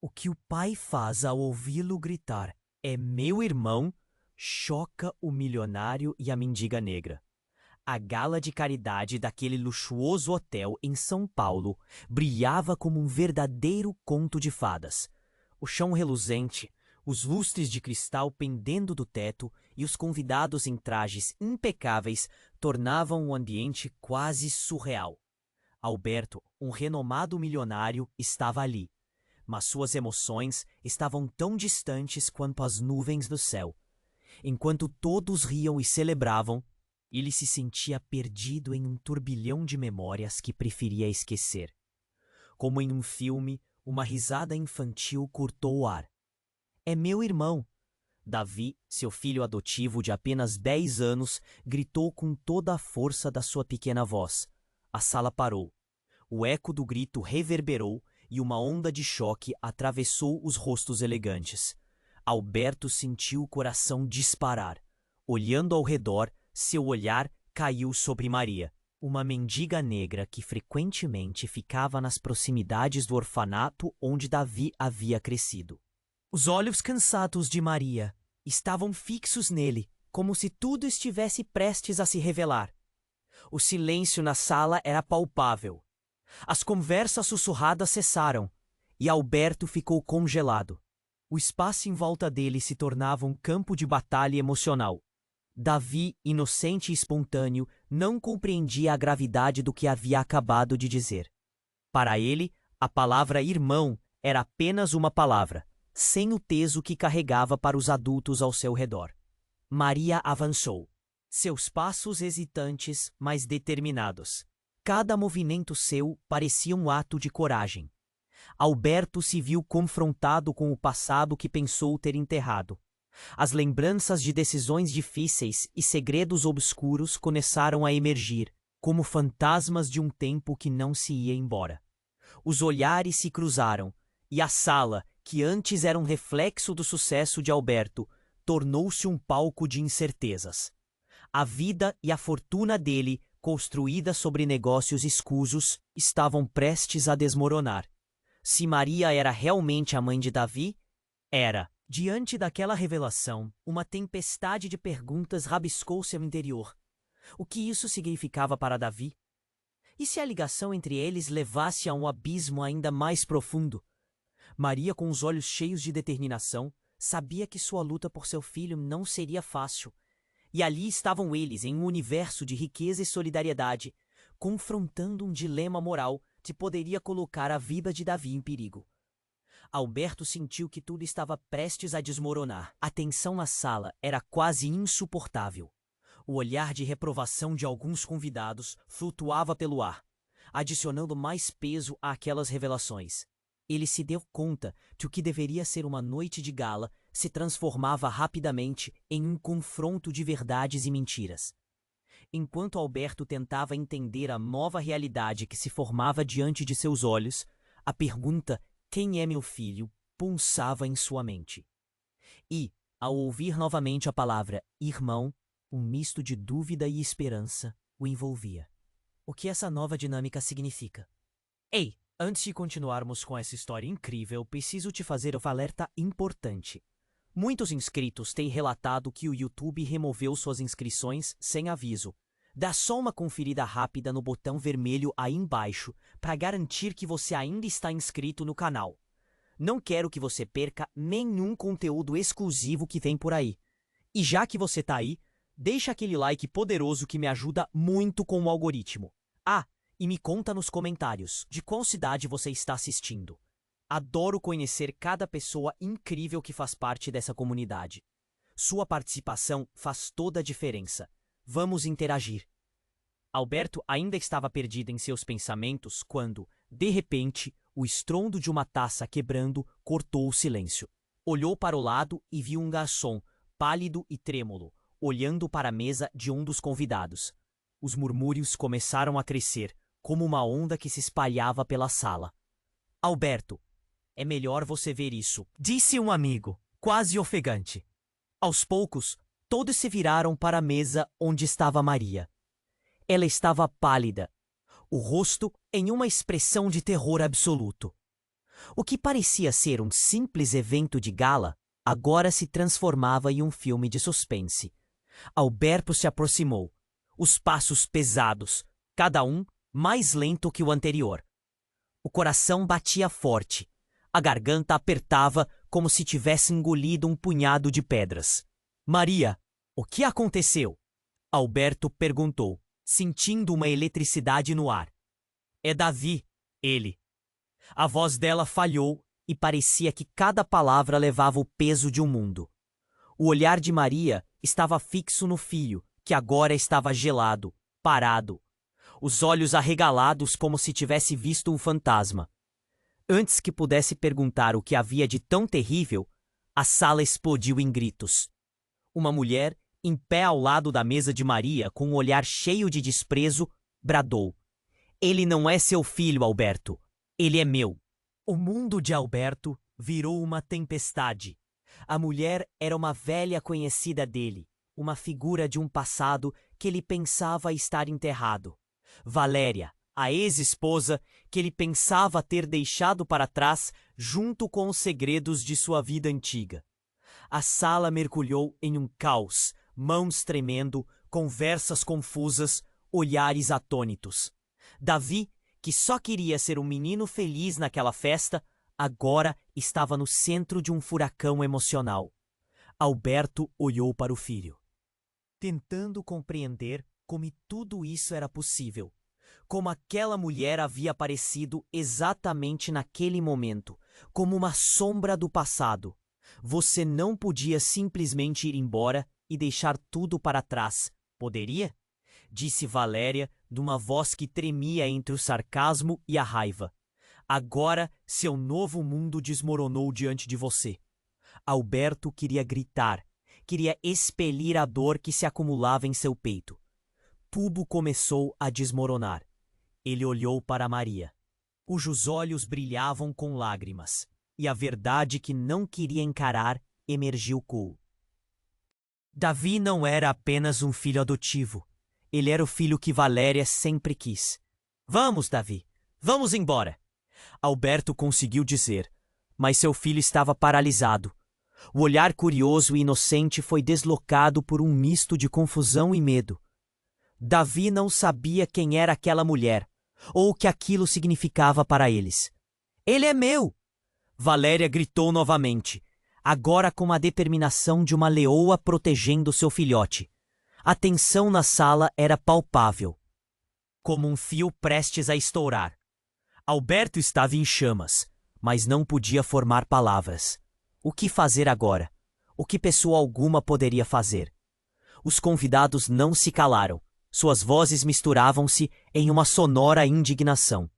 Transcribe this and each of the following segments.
O que o pai faz ao ouvi-lo gritar "É meu irmão" choca o milionário e a mendiga negra. A gala de caridade daquele luxuoso hotel em São Paulo brilhava como um verdadeiro conto de fadas. O chão reluzente, os lustres de cristal pendendo do teto e os convidados em trajes impecáveis tornavam o ambiente quase surreal. Alberto, um renomado milionário, estava ali, mas suas emoções estavam tão distantes quanto as nuvens do céu. Enquanto todos riam e celebravam, ele se sentia perdido em um turbilhão de memórias que preferia esquecer. Como em um filme, uma risada infantil cortou o ar. "É meu irmão!" Davi, seu filho adotivo de apenas 10 anos, gritou com toda a força da sua pequena voz. A sala parou. O eco do grito reverberou e uma onda de choque atravessou os rostos elegantes. Alberto sentiu o coração disparar. Olhando ao redor, seu olhar caiu sobre Maria, uma mendiga negra que frequentemente ficava nas proximidades do orfanato onde Davi havia crescido. Os olhos cansados de Maria estavam fixos nele, como se tudo estivesse prestes a se revelar. O silêncio na sala era palpável. As conversas sussurradas cessaram, e Alberto ficou congelado. O espaço em volta dele se tornava um campo de batalha emocional. Davi, inocente e espontâneo, não compreendia a gravidade do que havia acabado de dizer. Para ele, a palavra irmão era apenas uma palavra, sem o peso que carregava para os adultos ao seu redor. Maria avançou. Seus passos hesitantes, mas determinados. Cada movimento seu parecia um ato de coragem. Alberto se viu confrontado com o passado que pensou ter enterrado. As lembranças de decisões difíceis e segredos obscuros começaram a emergir, como fantasmas de um tempo que não se ia embora. Os olhares se cruzaram, e a sala, que antes era um reflexo do sucesso de Alberto, tornou-se um palco de incertezas. A vida e a fortuna dele, construídas sobre negócios escusos, estavam prestes a desmoronar. Se Maria era realmente a mãe de Davi? Era. Diante daquela revelação, uma tempestade de perguntas rabiscou seu interior. O que isso significava para Davi? E se a ligação entre eles levasse a um abismo ainda mais profundo? Maria, com os olhos cheios de determinação, sabia que sua luta por seu filho não seria fácil. E ali estavam eles, em um universo de riqueza e solidariedade, confrontando um dilema moral que poderia colocar a vida de Davi em perigo. Alberto sentiu que tudo estava prestes a desmoronar. A tensão na sala era quase insuportável. O olhar de reprovação de alguns convidados flutuava pelo ar, adicionando mais peso àquelas revelações. Ele se deu conta de o que deveria ser uma noite de gala se transformava rapidamente em um confronto de verdades e mentiras. Enquanto Alberto tentava entender a nova realidade que se formava diante de seus olhos, a pergunta "Quem é meu filho?" pulsava em sua mente. E, ao ouvir novamente a palavra irmão, um misto de dúvida e esperança o envolvia. O que essa nova dinâmica significa? Ei, antes de continuarmos com essa história incrível, preciso te fazer um alerta importante. Muitos inscritos têm relatado que o YouTube removeu suas inscrições sem aviso. Dá só uma conferida rápida no botão vermelho aí embaixo para garantir que você ainda está inscrito no canal. Não quero que você perca nenhum conteúdo exclusivo que vem por aí. E já que você tá aí, deixa aquele like poderoso que me ajuda muito com o algoritmo. Ah, e me conta nos comentários de qual cidade você está assistindo. Adoro conhecer cada pessoa incrível que faz parte dessa comunidade. Sua participação faz toda a diferença. Vamos interagir. Alberto ainda estava perdido em seus pensamentos quando, de repente, o estrondo de uma taça quebrando cortou o silêncio. Olhou para o lado e viu um garçom, pálido e trêmulo, olhando para a mesa de um dos convidados. Os murmúrios começaram a crescer, como uma onda que se espalhava pela sala. "Alberto, é melhor você ver isso", disse um amigo, quase ofegante. Aos poucos, todos se viraram para a mesa onde estava Maria. Ela estava pálida, o rosto em uma expressão de terror absoluto. O que parecia ser um simples evento de gala, agora se transformava em um filme de suspense. Alberto se aproximou, os passos pesados, cada um mais lento que o anterior. O coração batia forte, a garganta apertava como se tivesse engolido um punhado de pedras. Maria, o que aconteceu? Alberto perguntou, sentindo uma eletricidade no ar. É Davi, ele. A voz dela falhou e parecia que cada palavra levava o peso de um mundo. O olhar de Maria estava fixo no filho, que agora estava gelado, parado, os olhos arregalados como se tivesse visto um fantasma. Antes que pudesse perguntar o que havia de tão terrível, a sala explodiu em gritos. Uma mulher, em pé ao lado da mesa de Maria, com um olhar cheio de desprezo, bradou: Ele não é seu filho, Alberto. Ele é meu. O mundo de Alberto virou uma tempestade. A mulher era uma velha conhecida dele, uma figura de um passado que ele pensava estar enterrado. Valéria, a ex-esposa que ele pensava ter deixado para trás junto com os segredos de sua vida antiga. A sala mergulhou em um caos, mãos tremendo, conversas confusas, olhares atônitos. Davi, que só queria ser um menino feliz naquela festa, agora estava no centro de um furacão emocional. Alberto olhou para o filho, tentando compreender como tudo isso era possível. Como aquela mulher havia aparecido exatamente naquele momento, como uma sombra do passado. Você não podia simplesmente ir embora e deixar tudo para trás, poderia? Disse Valéria, numa voz que tremia entre o sarcasmo e a raiva. Agora seu novo mundo desmoronou diante de você. Alberto queria gritar, queria expelir a dor que se acumulava em seu peito. Tudo começou a desmoronar. Ele olhou para Maria, cujos olhos brilhavam com lágrimas, e a verdade que não queria encarar emergiu cool. Davi não era apenas um filho adotivo. Ele era o filho que Valéria sempre quis. Vamos, Davi, vamos embora. Alberto conseguiu dizer, mas seu filho estava paralisado. O olhar curioso e inocente foi deslocado por um misto de confusão e medo. Davi não sabia quem era aquela mulher, ou o que aquilo significava para eles. Ele é meu! Valéria gritou novamente, agora com a determinação de uma leoa protegendo seu filhote. A tensão na sala era palpável, como um fio prestes a estourar. Alberto estava em chamas, mas não podia formar palavras. O que fazer agora? O que pessoa alguma poderia fazer? Os convidados não se calaram. Suas vozes misturavam-se em uma sonora indignação.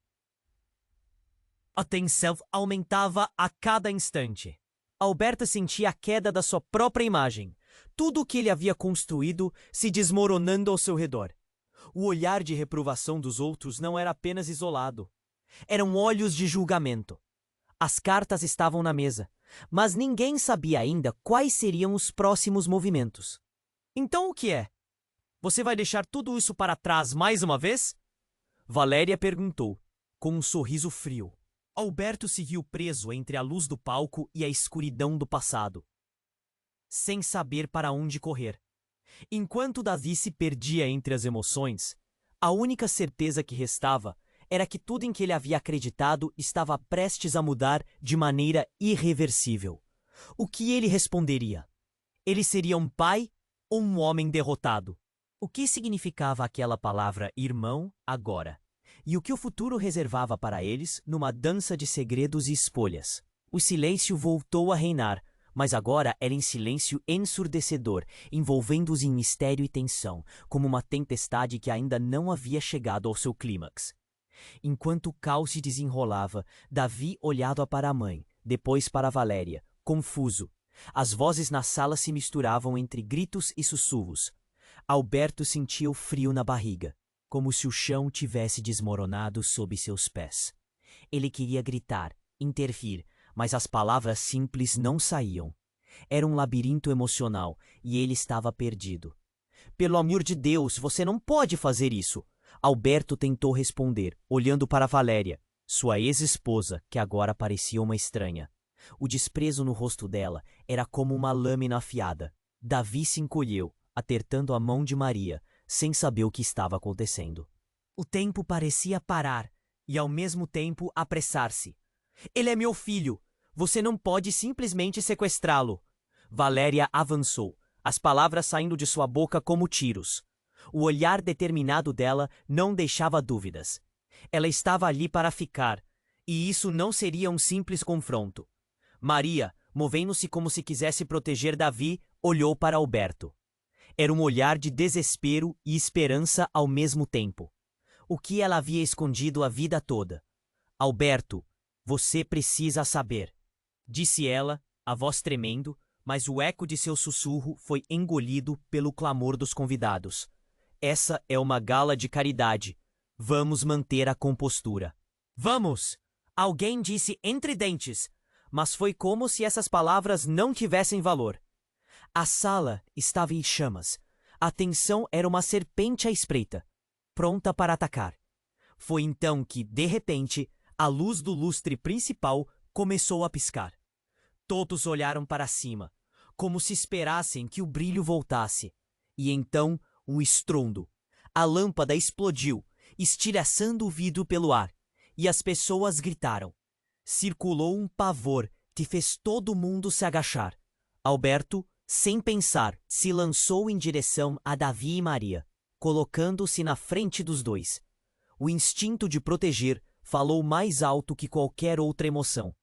A tensão aumentava a cada instante. Alberto sentia a queda da sua própria imagem. Tudo o que ele havia construído se desmoronando ao seu redor. O olhar de reprovação dos outros não era apenas isolado. Eram olhos de julgamento. As cartas estavam na mesa, mas ninguém sabia ainda quais seriam os próximos movimentos. Então o que é? Você vai deixar tudo isso para trás mais uma vez? Valéria perguntou, com um sorriso frio. Alberto se viu preso entre a luz do palco e a escuridão do passado, sem saber para onde correr. Enquanto Davi se perdia entre as emoções, a única certeza que restava era que tudo em que ele havia acreditado estava prestes a mudar de maneira irreversível. O que ele responderia? Ele seria um pai ou um homem derrotado? O que significava aquela palavra irmão agora? E o que o futuro reservava para eles numa dança de segredos e escolhas? O silêncio voltou a reinar, mas agora era em silêncio ensurdecedor, envolvendo-os em mistério e tensão, como uma tempestade que ainda não havia chegado ao seu clímax. Enquanto o caos se desenrolava, Davi olhava para a mãe, depois para Valéria, confuso. As vozes na sala se misturavam entre gritos e sussurros. Alberto sentia o frio na barriga, como se o chão tivesse desmoronado sob seus pés. Ele queria gritar, intervir, mas as palavras simples não saíam. Era um labirinto emocional e ele estava perdido. Pelo amor de Deus, você não pode fazer isso! Alberto tentou responder, olhando para Valéria. Sua ex-esposa, que agora parecia uma estranha. O desprezo no rosto dela era como uma lâmina afiada. Davi se encolheu, apertando a mão de Maria, sem saber o que estava acontecendo. O tempo parecia parar e, ao mesmo tempo, apressar-se. Ele é meu filho! Você não pode simplesmente sequestrá-lo! Valéria avançou, as palavras saindo de sua boca como tiros. O olhar determinado dela não deixava dúvidas. Ela estava ali para ficar, e isso não seria um simples confronto. Maria, movendo-se como se quisesse proteger Davi, olhou para Alberto. Era um olhar de desespero e esperança ao mesmo tempo. O que ela havia escondido a vida toda. Alberto, você precisa saber, disse ela, a voz tremendo, mas o eco de seu sussurro foi engolido pelo clamor dos convidados. Essa é uma gala de caridade. Vamos manter a compostura. Vamos! Alguém disse entre dentes, mas foi como se essas palavras não tivessem valor. A sala estava em chamas. A tensão era uma serpente à espreita, pronta para atacar. Foi então que, de repente, a luz do lustre principal começou a piscar. Todos olharam para cima, como se esperassem que o brilho voltasse. E então, um estrondo. A lâmpada explodiu, estilhaçando o vidro pelo ar, e as pessoas gritaram. Circulou um pavor que fez todo mundo se agachar. Alberto, sem pensar, se lançou em direção a Davi e Maria, colocando-se na frente dos dois. O instinto de proteger falou mais alto que qualquer outra emoção.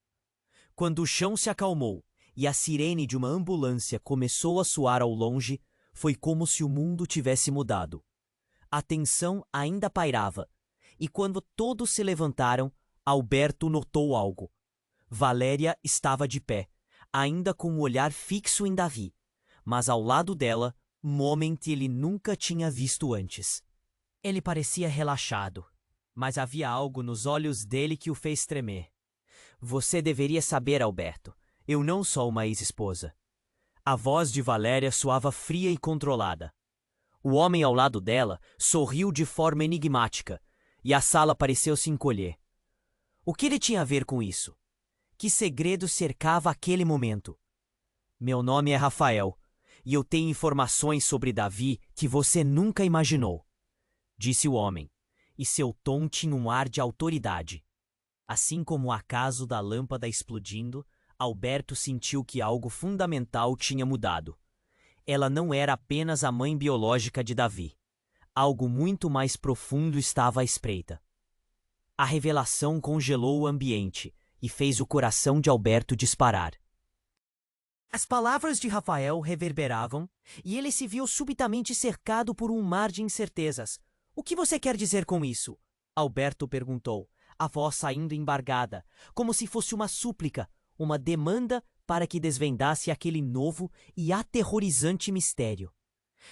Quando o chão se acalmou e a sirene de uma ambulância começou a soar ao longe, foi como se o mundo tivesse mudado. A tensão ainda pairava, e quando todos se levantaram, Alberto notou algo. Valéria estava de pé, ainda com o olhar fixo em Davi, mas ao lado dela, um homem que ele nunca tinha visto antes. Ele parecia relaxado, mas havia algo nos olhos dele que o fez tremer. Você deveria saber, Alberto, eu não sou uma ex-esposa. A voz de Valéria soava fria e controlada. O homem ao lado dela sorriu de forma enigmática, e a sala pareceu se encolher. O que ele tinha a ver com isso? Que segredo cercava aquele momento? Meu nome é Rafael, e eu tenho informações sobre Davi que você nunca imaginou, disse o homem, e seu tom tinha um ar de autoridade. Assim como o acaso da lâmpada explodindo, Alberto sentiu que algo fundamental tinha mudado. Ela não era apenas a mãe biológica de Davi. Algo muito mais profundo estava à espreita. A revelação congelou o ambiente e fez o coração de Alberto disparar. As palavras de Rafael reverberavam e ele se viu subitamente cercado por um mar de incertezas. O que você quer dizer com isso? Alberto perguntou, a voz saindo embargada, como se fosse uma súplica, uma demanda para que desvendasse aquele novo e aterrorizante mistério.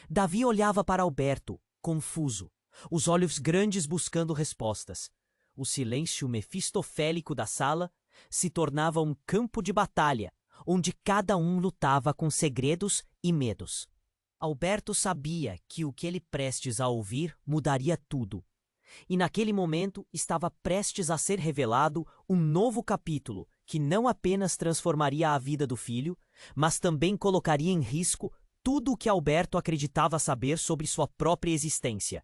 Davi olhava para Alberto, confuso, os olhos grandes buscando respostas. O silêncio mefistofélico da sala se tornava um campo de batalha, onde cada um lutava com segredos e medos. Alberto sabia que o que ele prestes a ouvir mudaria tudo. E naquele momento estava prestes a ser revelado um novo capítulo que não apenas transformaria a vida do filho, mas também colocaria em risco tudo o que Alberto acreditava saber sobre sua própria existência.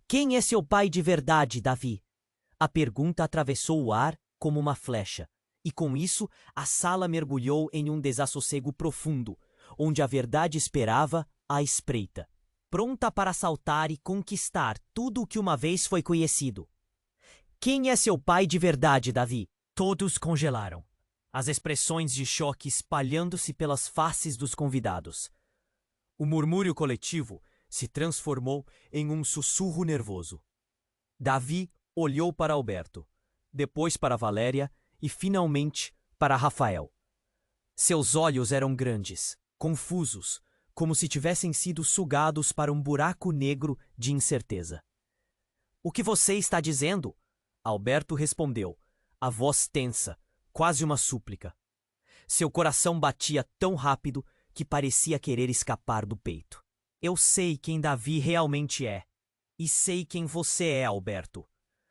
Quem é seu pai de verdade, Davi? A pergunta atravessou o ar como uma flecha, e com isso a sala mergulhou em um desassossego profundo, onde a verdade esperava à espreita, pronta para saltar e conquistar tudo o que uma vez foi conhecido. Quem é seu pai de verdade, Davi? Todos congelaram, as expressões de choque espalhando-se pelas faces dos convidados. O murmúrio coletivo se transformou em um sussurro nervoso. Davi olhou para Alberto, depois para Valéria e, finalmente, para Rafael. Seus olhos eram grandes, confusos, como se tivessem sido sugados para um buraco negro de incerteza. O que você está dizendo? Alberto respondeu, a voz tensa, quase uma súplica. Seu coração batia tão rápido que parecia querer escapar do peito. Eu sei quem Davi realmente é. E sei quem você é, Alberto.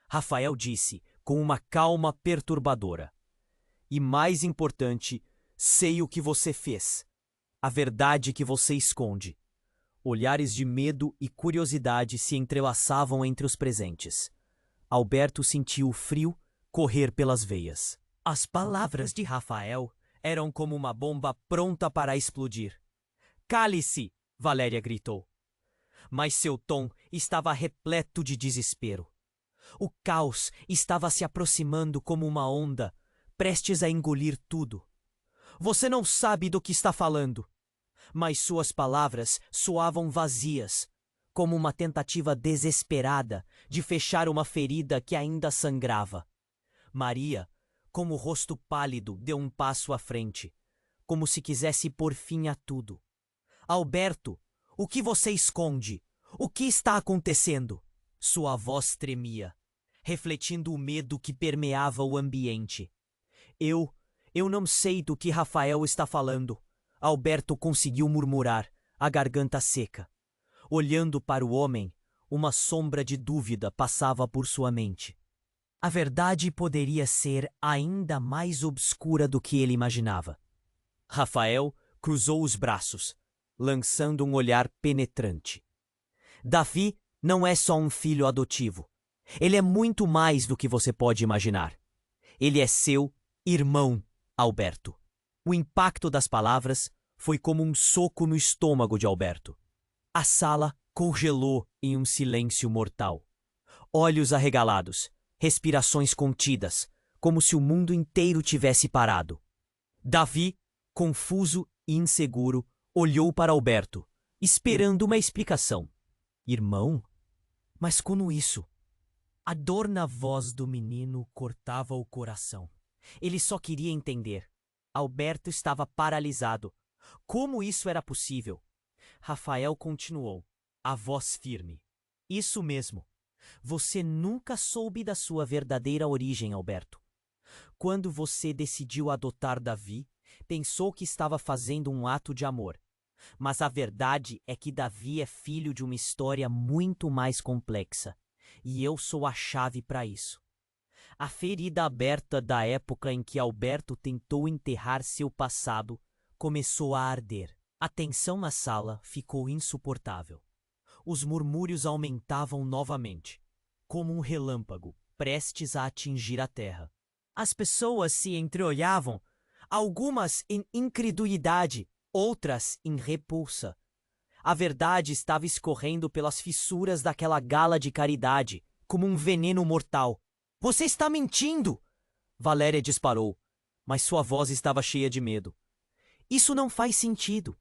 Rafael disse, com uma calma perturbadora. E mais importante, sei o que você fez. A verdade que você esconde. Olhares de medo e curiosidade se entrelaçavam entre os presentes. Alberto sentiu o frio correr pelas veias. As palavras de Rafael eram como uma bomba pronta para explodir. "Cale-se!" Valéria gritou. Mas seu tom estava repleto de desespero. O caos estava se aproximando como uma onda, prestes a engolir tudo. "Você não sabe do que está falando." Mas suas palavras soavam vazias, como uma tentativa desesperada de fechar uma ferida que ainda sangrava. Maria, com o rosto pálido, deu um passo à frente, como se quisesse pôr fim a tudo. "Alberto, o que você esconde? O que está acontecendo?" Sua voz tremia, refletindo o medo que permeava o ambiente. Eu não sei do que Rafael está falando." Alberto conseguiu murmurar, a garganta seca. Olhando para o homem, uma sombra de dúvida passava por sua mente. A verdade poderia ser ainda mais obscura do que ele imaginava. Rafael cruzou os braços, lançando um olhar penetrante. "Davi não é só um filho adotivo. Ele é muito mais do que você pode imaginar. Ele é seu irmão, Alberto." O impacto das palavras foi como um soco no estômago de Alberto. A sala congelou em um silêncio mortal. Olhos arregalados, respirações contidas, como se o mundo inteiro tivesse parado. Davi, confuso e inseguro, olhou para Alberto, esperando uma explicação. "Irmão? Mas como isso?" A dor na voz do menino cortava o coração. Ele só queria entender. Alberto estava paralisado. Como isso era possível? Rafael continuou, a voz firme. "Isso mesmo. Você nunca soube da sua verdadeira origem, Alberto. Quando você decidiu adotar Davi, pensou que estava fazendo um ato de amor. Mas a verdade é que Davi é filho de uma história muito mais complexa. E eu sou a chave para isso." A ferida aberta da época em que Alberto tentou enterrar seu passado começou a arder. A tensão na sala ficou insuportável. Os murmúrios aumentavam novamente, como um relâmpago prestes a atingir a terra. As pessoas se entreolhavam, algumas em incredulidade, outras em repulsa. A verdade estava escorrendo pelas fissuras daquela gala de caridade, como um veneno mortal. "Você está mentindo!" Valéria disparou, mas sua voz estava cheia de medo. "Isso não faz sentido."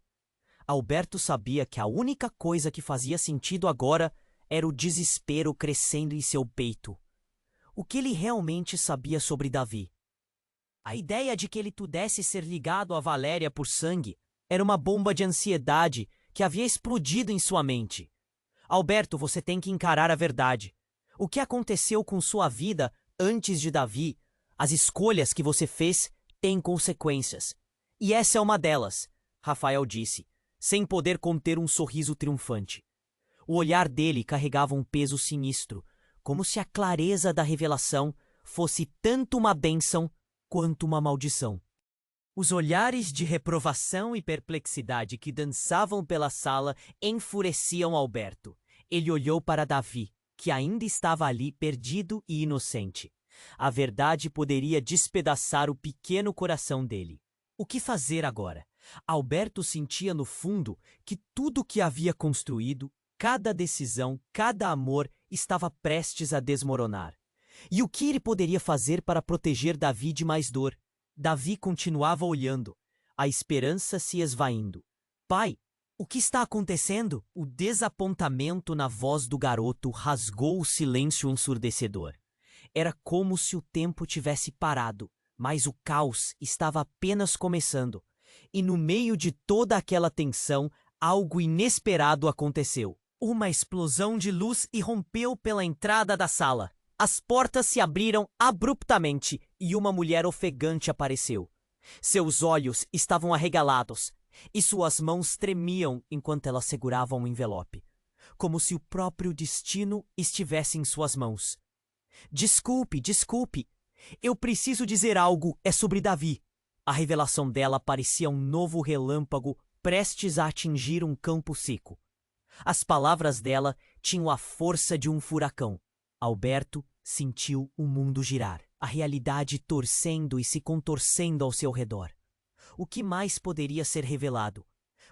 Alberto sabia que a única coisa que fazia sentido agora era o desespero crescendo em seu peito. O que ele realmente sabia sobre Davi? A ideia de que ele pudesse ser ligado a Valéria por sangue era uma bomba de ansiedade que havia explodido em sua mente. "Alberto, você tem que encarar a verdade. O que aconteceu com sua vida antes de Davi, as escolhas que você fez, têm consequências. E essa é uma delas," Rafael disse, sem poder conter um sorriso triunfante. O olhar dele carregava um peso sinistro, como se a clareza da revelação fosse tanto uma bênção quanto uma maldição. Os olhares de reprovação e perplexidade que dançavam pela sala enfureciam Alberto. Ele olhou para Davi, que ainda estava ali perdido e inocente. A verdade poderia despedaçar o pequeno coração dele. O que fazer agora? Alberto sentia no fundo que tudo o que havia construído, cada decisão, cada amor, estava prestes a desmoronar. E o que ele poderia fazer para proteger Davi de mais dor? Davi continuava olhando, a esperança se esvaindo. "Pai, o que está acontecendo?" O desapontamento na voz do garoto rasgou o silêncio ensurdecedor. Era como se o tempo tivesse parado, mas o caos estava apenas começando. E no meio de toda aquela tensão, algo inesperado aconteceu. Uma explosão de luz irrompeu pela entrada da sala. As portas se abriram abruptamente e uma mulher ofegante apareceu. Seus olhos estavam arregalados e suas mãos tremiam enquanto ela segurava um envelope, como se o próprio destino estivesse em suas mãos. Desculpe, desculpe. Eu preciso dizer algo, é sobre Davi. A revelação dela parecia um novo relâmpago prestes a atingir um campo seco. As palavras dela tinham a força de um furacão. Alberto sentiu o mundo girar, a realidade torcendo e se contorcendo ao seu redor. O que mais poderia ser revelado?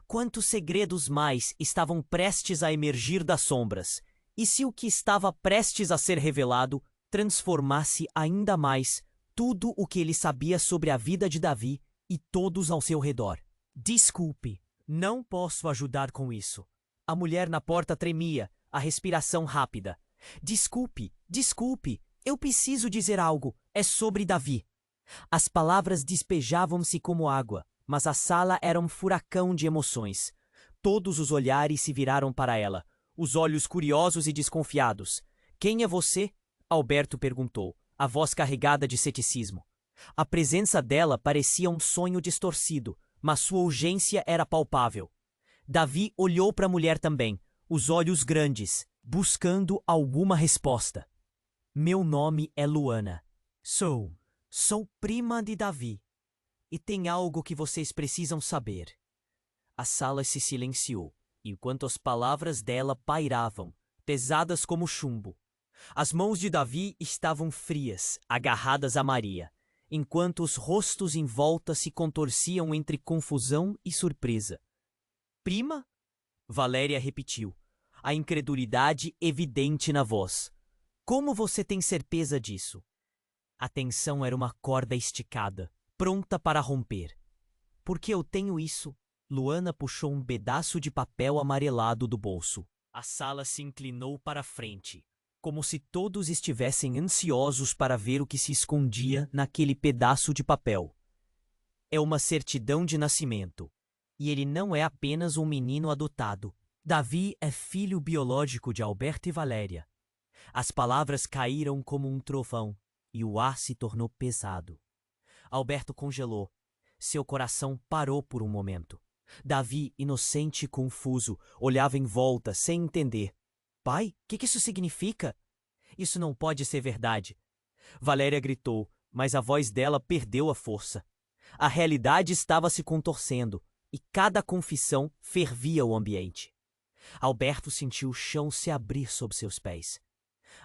Quantos segredos mais estavam prestes a emergir das sombras? E se o que estava prestes a ser revelado transformasse ainda mais tudo o que ele sabia sobre a vida de Davi e todos ao seu redor? Desculpe, não posso ajudar com isso. A mulher na porta tremia, a respiração rápida. Desculpe, desculpe, eu preciso dizer algo, é sobre Davi. As palavras despejavam-se como água, mas a sala era um furacão de emoções. Todos os olhares se viraram para ela, os olhos curiosos e desconfiados. Quem é você? Alberto perguntou, a voz carregada de ceticismo. A presença dela parecia um sonho distorcido, mas sua urgência era palpável. Davi olhou para a mulher também, os olhos grandes, buscando alguma resposta. Meu nome é Luana. Sou prima de Davi. E tem algo que vocês precisam saber. A sala se silenciou, enquanto as palavras dela pairavam, pesadas como chumbo. As mãos de Davi estavam frias, agarradas a Maria, enquanto os rostos em volta se contorciam entre confusão e surpresa. Prima? Valéria repetiu, a incredulidade evidente na voz. Como você tem certeza disso? A tensão era uma corda esticada, pronta para romper. Porque eu tenho isso? Luana puxou um pedaço de papel amarelado do bolso. A sala se inclinou para a frente, como se todos estivessem ansiosos para ver o que se escondia naquele pedaço de papel. É uma certidão de nascimento. E ele não é apenas um menino adotado. Davi é filho biológico de Alberto e Valéria. As palavras caíram como um trovão, e o ar se tornou pesado. Alberto congelou. Seu coração parou por um momento. Davi, inocente e confuso, olhava em volta sem entender. Pai, o que isso significa? Isso não pode ser verdade. Valéria gritou, mas a voz dela perdeu a força. A realidade estava se contorcendo, e cada confissão fervia o ambiente. Alberto sentiu o chão se abrir sob seus pés.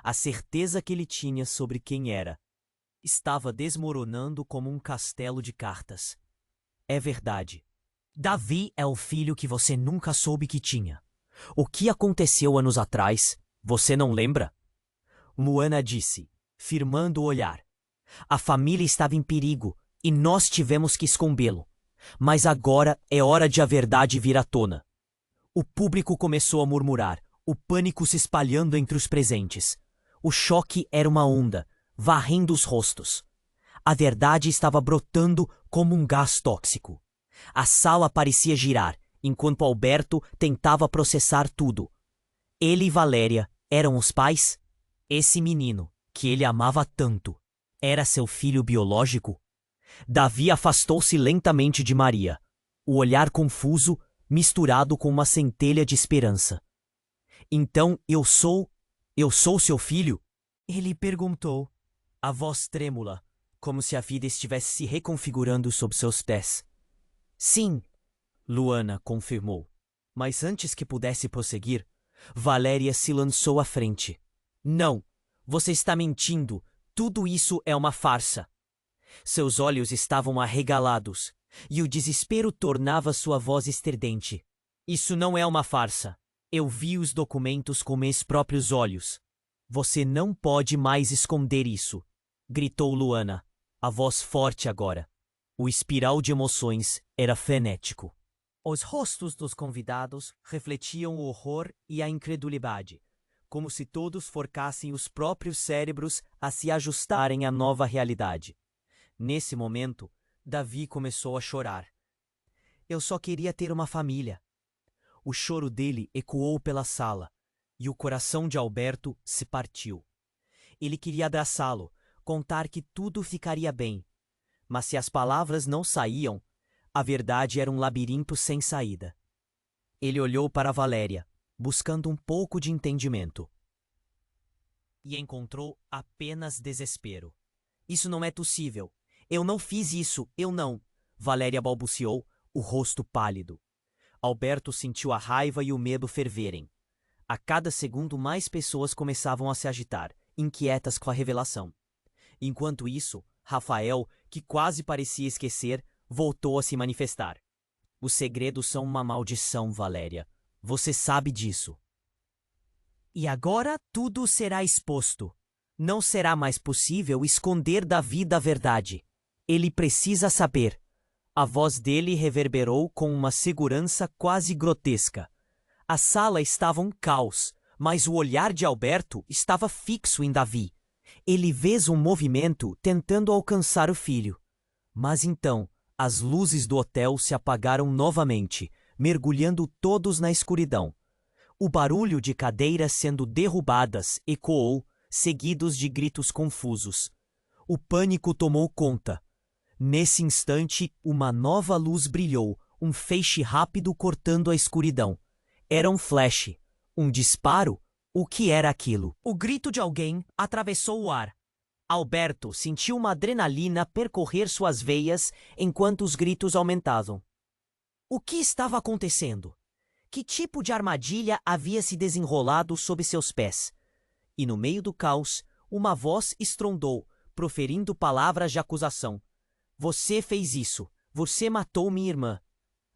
A certeza que ele tinha sobre quem era estava desmoronando como um castelo de cartas. É verdade. Davi é o filho que você nunca soube que tinha. O que aconteceu anos atrás, você não lembra? Luana disse, firmando o olhar. A família estava em perigo e nós tivemos que escondê-lo. Mas agora é hora de a verdade vir à tona. O público começou a murmurar, o pânico se espalhando entre os presentes. O choque era uma onda, varrendo os rostos. A verdade estava brotando como um gás tóxico. A sala parecia girar, enquanto Alberto tentava processar tudo. Ele e Valéria eram os pais? Esse menino, que ele amava tanto, era seu filho biológico? Davi afastou-se lentamente de Maria, o olhar confuso misturado com uma centelha de esperança. Então eu sou seu filho? Ele perguntou, a voz trêmula, como se a vida estivesse se reconfigurando sob seus pés. Sim, Luana confirmou. Mas antes que pudesse prosseguir, Valéria se lançou à frente. Não, você está mentindo. Tudo isso é uma farsa. Seus olhos estavam arregalados, e o desespero tornava sua voz estridente. Isso não é uma farsa. Eu vi os documentos com meus próprios olhos. Você não pode mais esconder isso, gritou Luana, a voz forte agora. O espiral de emoções era frenético. Os rostos dos convidados refletiam o horror e a incredulidade, como se todos forcassem os próprios cérebros a se ajustarem à nova realidade. Nesse momento, Davi começou a chorar. Eu só queria ter uma família. O choro dele ecoou pela sala, e o coração de Alberto se partiu. Ele queria abraçá-lo, contar que tudo ficaria bem. Mas se as palavras não saíam, a verdade era um labirinto sem saída. Ele olhou para Valéria, buscando um pouco de entendimento. e encontrou apenas desespero. Isso não é possível. Eu não fiz isso, eu não. Valéria balbuciou, o rosto pálido. Alberto sentiu a raiva e o medo ferverem. A cada segundo mais pessoas começavam a se agitar, inquietas com a revelação. Enquanto isso, Rafael, que quase parecia esquecer, voltou a se manifestar. Os segredos são uma maldição, Valéria. Você sabe disso. E agora tudo será exposto. Não será mais possível esconder Davi da verdade. Ele precisa saber. A voz dele reverberou com uma segurança quase grotesca. A sala estava um caos, mas o olhar de Alberto estava fixo em Davi. Ele fez um movimento tentando alcançar o filho. Mas então, as luzes do hotel se apagaram novamente, mergulhando todos na escuridão. O barulho de cadeiras sendo derrubadas ecoou, seguidos de gritos confusos. O pânico tomou conta. Nesse instante, uma nova luz brilhou, um feixe rápido cortando a escuridão. Era um flash, um disparo. O que era aquilo? O grito de alguém atravessou o ar. Alberto sentiu uma adrenalina percorrer suas veias enquanto os gritos aumentavam. O que estava acontecendo? Que tipo de armadilha havia se desenrolado sob seus pés? E no meio do caos, uma voz estrondou, proferindo palavras de acusação. Você fez isso. Você matou minha irmã.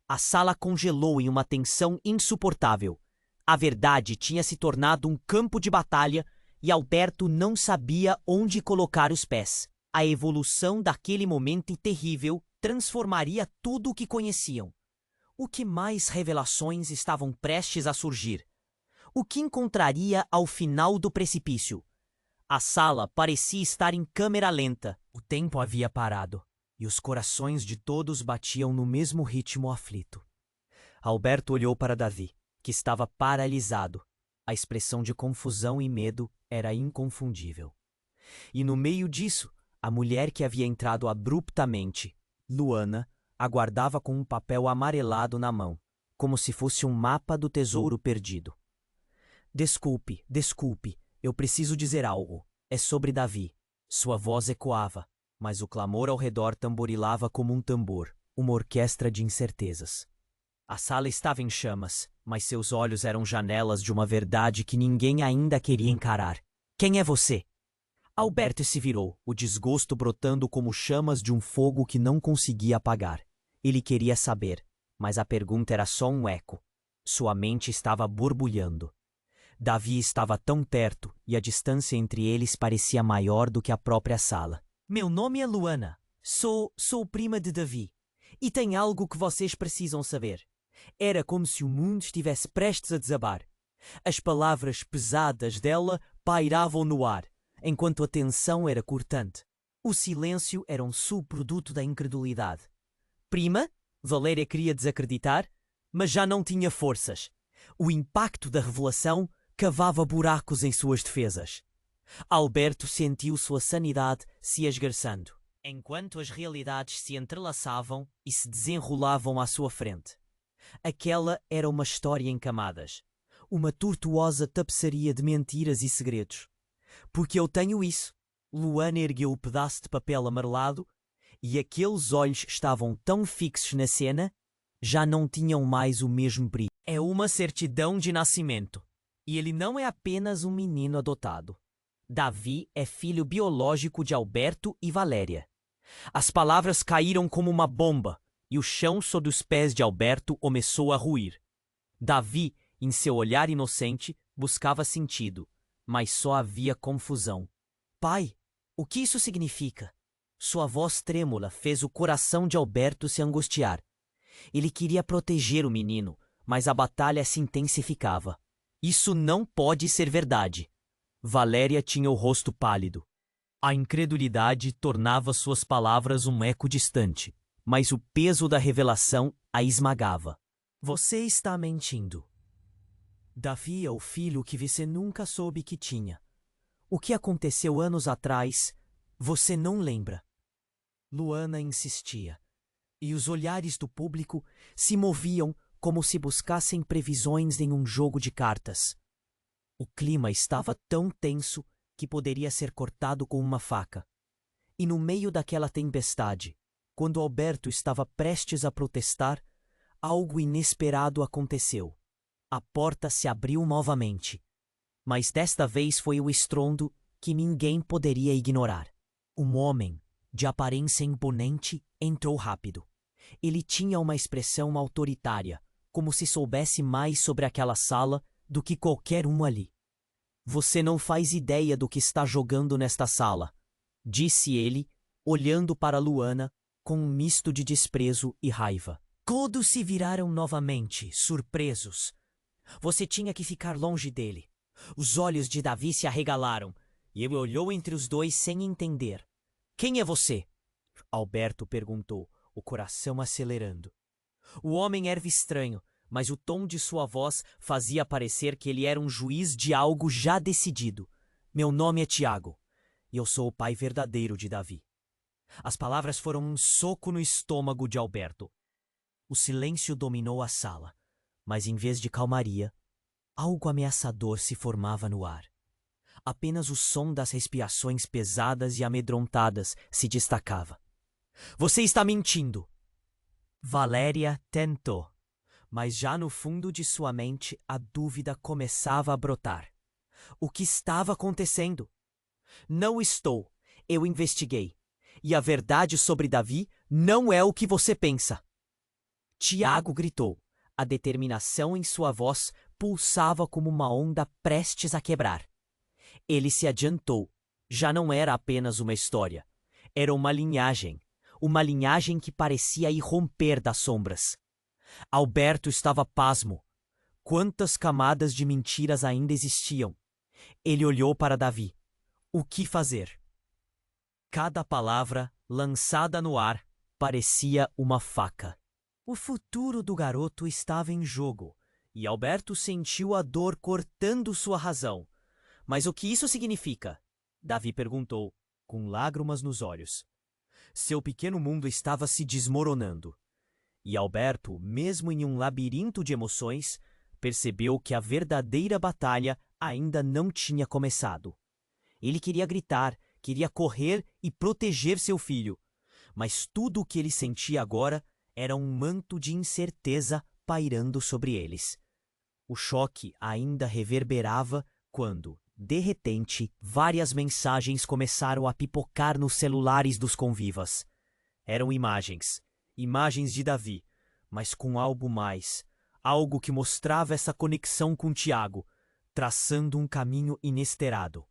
A sala congelou em uma tensão insuportável. A verdade tinha se tornado um campo de batalha e Alberto não sabia onde colocar os pés. A evolução daquele momento terrível transformaria tudo o que conheciam. O que mais revelações estavam prestes a surgir? O que encontraria ao final do precipício? A sala parecia estar em câmera lenta. O tempo havia parado, e os corações de todos batiam no mesmo ritmo aflito. Alberto olhou para Davi, que estava paralisado. A expressão de confusão e medo era inconfundível. E no meio disso, a mulher que havia entrado abruptamente, Luana, aguardava com um papel amarelado na mão, como se fosse um mapa do tesouro perdido. Desculpe, eu preciso dizer algo. É sobre Davi. Sua voz ecoava, mas o clamor ao redor tamborilava como um tambor, uma orquestra de incertezas. A sala estava em chamas, mas seus olhos eram janelas de uma verdade que ninguém ainda queria encarar. Quem é você? Alberto se virou, o desgosto brotando como chamas de um fogo que não conseguia apagar. Ele queria saber, mas a pergunta era só um eco. Sua mente estava borbulhando. Davi estava tão perto e a distância entre eles parecia maior do que a própria sala. Meu nome é Luana. Sou prima de Davi. E tem algo que vocês precisam saber. Era como se o mundo estivesse prestes a desabar. As palavras pesadas dela pairavam no ar, enquanto a tensão era cortante. O silêncio era um subproduto da incredulidade. Prima? Valéria queria desacreditar, mas já não tinha forças. O impacto da revelação cavava buracos em suas defesas. Alberto sentiu sua sanidade se esgarçando, enquanto as realidades se entrelaçavam e se desenrolavam à sua frente. Aquela era uma história em camadas, uma tortuosa tapeçaria de mentiras e segredos. Porque eu tenho isso. Luana ergueu o pedaço de papel amarelado e aqueles olhos estavam tão fixos na cena, já não tinham mais o mesmo brilho. É uma certidão de nascimento. E ele não é apenas um menino adotado. Davi é filho biológico de Alberto e Valéria. As palavras caíram como uma bomba e o chão sob os pés de Alberto começou a ruir. Davi, em seu olhar inocente, buscava sentido, mas só havia confusão. Pai, o que isso significa? Sua voz trêmula fez o coração de Alberto se angustiar. Ele queria proteger o menino, mas a batalha se intensificava. Isso não pode ser verdade. Valéria tinha o rosto pálido. A incredulidade tornava suas palavras um eco distante, mas o peso da revelação a esmagava. Você está mentindo. Davi é o filho que você nunca soube que tinha. O que aconteceu anos atrás, você não lembra. Luana insistia, e os olhares do público se moviam como se buscassem previsões em um jogo de cartas. O clima estava tão tenso que poderia ser cortado com uma faca. E no meio daquela tempestade, quando Alberto estava prestes a protestar, algo inesperado aconteceu. A porta se abriu novamente, mas desta vez foi o estrondo que ninguém poderia ignorar. Um homem, de aparência imponente, entrou rápido. Ele tinha uma expressão autoritária, como se soubesse mais sobre aquela sala do que qualquer um ali. "Você não faz ideia do que está jogando nesta sala", disse ele, olhando para Luana com um misto de desprezo e raiva. Todos se viraram novamente, surpresos. Você tinha que ficar longe dele. Os olhos de Davi se arregalaram, e ele olhou entre os dois sem entender. "Quem é você?" Alberto perguntou, o coração acelerando. O homem era estranho, mas o tom de sua voz fazia parecer que ele era um juiz de algo já decidido. "Meu nome é Tiago, e eu sou o pai verdadeiro de Davi." As palavras foram um soco no estômago de Alberto. O silêncio dominou a sala, mas em vez de calmaria, algo ameaçador se formava no ar. Apenas o som das respirações pesadas e amedrontadas se destacava. "Você está mentindo!" Valéria tentou, mas já no fundo de sua mente a dúvida começava a brotar. O que estava acontecendo? "Não estou. Eu investiguei. E a verdade sobre Davi não é o que você pensa." Tiago gritou. A determinação em sua voz pulsava como uma onda prestes a quebrar. Ele se adiantou. Já não era apenas uma história. Era uma linhagem que parecia irromper das sombras. Alberto estava pasmo. Quantas camadas de mentiras ainda existiam? Ele olhou para Davi. O que fazer? Cada palavra, lançada no ar, parecia uma faca. O futuro do garoto estava em jogo, e Alberto sentiu a dor cortando sua razão. "Mas o que isso significa?" Davi perguntou, com lágrimas nos olhos. Seu pequeno mundo estava se desmoronando. E Alberto, mesmo em um labirinto de emoções, percebeu que a verdadeira batalha ainda não tinha começado. Ele queria gritar, queria correr e proteger seu filho, mas tudo o que ele sentia agora era um manto de incerteza pairando sobre eles. O choque ainda reverberava quando, de repente, várias mensagens começaram a pipocar nos celulares dos convivas. Eram imagens de Davi, mas com algo mais, algo que mostrava essa conexão com Tiago, traçando um caminho inesperado.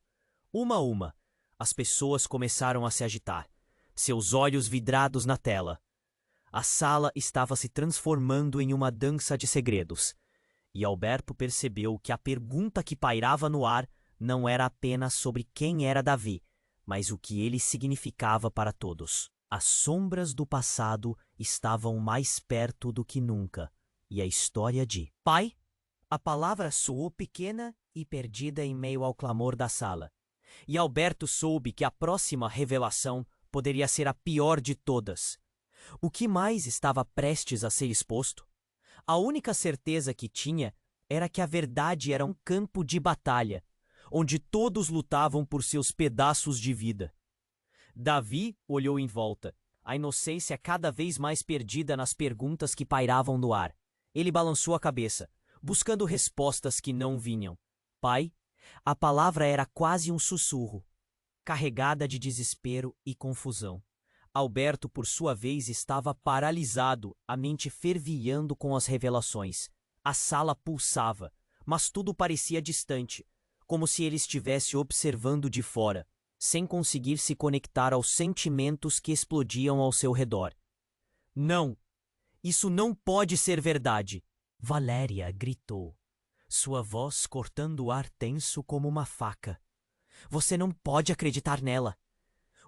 Uma a uma, as pessoas começaram a se agitar, seus olhos vidrados na tela. A sala estava se transformando em uma dança de segredos, e Alberto percebeu que a pergunta que pairava no ar não era apenas sobre quem era Davi, mas o que ele significava para todos. As sombras do passado estavam mais perto do que nunca, e a história de "Pai?" A palavra soou pequena e perdida em meio ao clamor da sala, e Alberto soube que a próxima revelação poderia ser a pior de todas. O que mais estava prestes a ser exposto? A única certeza que tinha era que a verdade era um campo de batalha, onde todos lutavam por seus pedaços de vida. Davi olhou em volta, a inocência cada vez mais perdida nas perguntas que pairavam no ar. Ele balançou a cabeça, buscando respostas que não vinham. "Pai?" A palavra era quase um sussurro, carregada de desespero e confusão. Alberto, por sua vez, estava paralisado, a mente fervilhando com as revelações. A sala pulsava, mas tudo parecia distante, como se ele estivesse observando de fora, sem conseguir se conectar aos sentimentos que explodiam ao seu redor. "Não! Isso não pode ser verdade!" Valéria gritou, sua voz cortando o ar tenso como uma faca. "Você não pode acreditar nela!"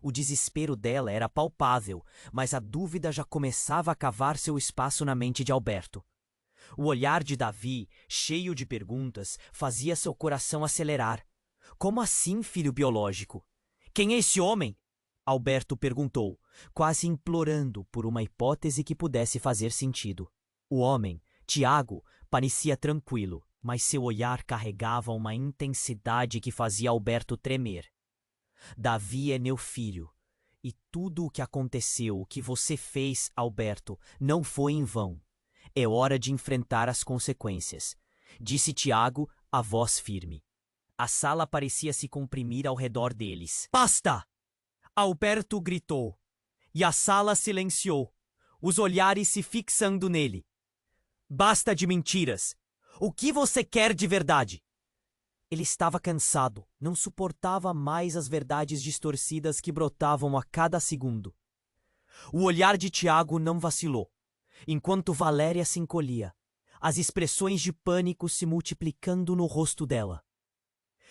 O desespero dela era palpável, mas a dúvida já começava a cavar seu espaço na mente de Alberto. O olhar de Davi, cheio de perguntas, fazia seu coração acelerar. "Como assim, filho biológico? Quem é esse homem?" Alberto perguntou, quase implorando por uma hipótese que pudesse fazer sentido. O homem, Tiago, parecia tranquilo, mas seu olhar carregava uma intensidade que fazia Alberto tremer. Davi é meu filho. E tudo o que aconteceu, o que você fez, Alberto, não foi em vão. É hora de enfrentar as consequências, disse Tiago, a voz firme. A sala parecia se comprimir ao redor deles. Basta! Alberto gritou. E a sala silenciou, os olhares se fixando nele. Basta de mentiras! O que você quer de verdade? Ele estava cansado, não suportava mais as verdades distorcidas que brotavam a cada segundo. O olhar de Tiago não vacilou, enquanto Valéria se encolhia, as expressões de pânico se multiplicando no rosto dela.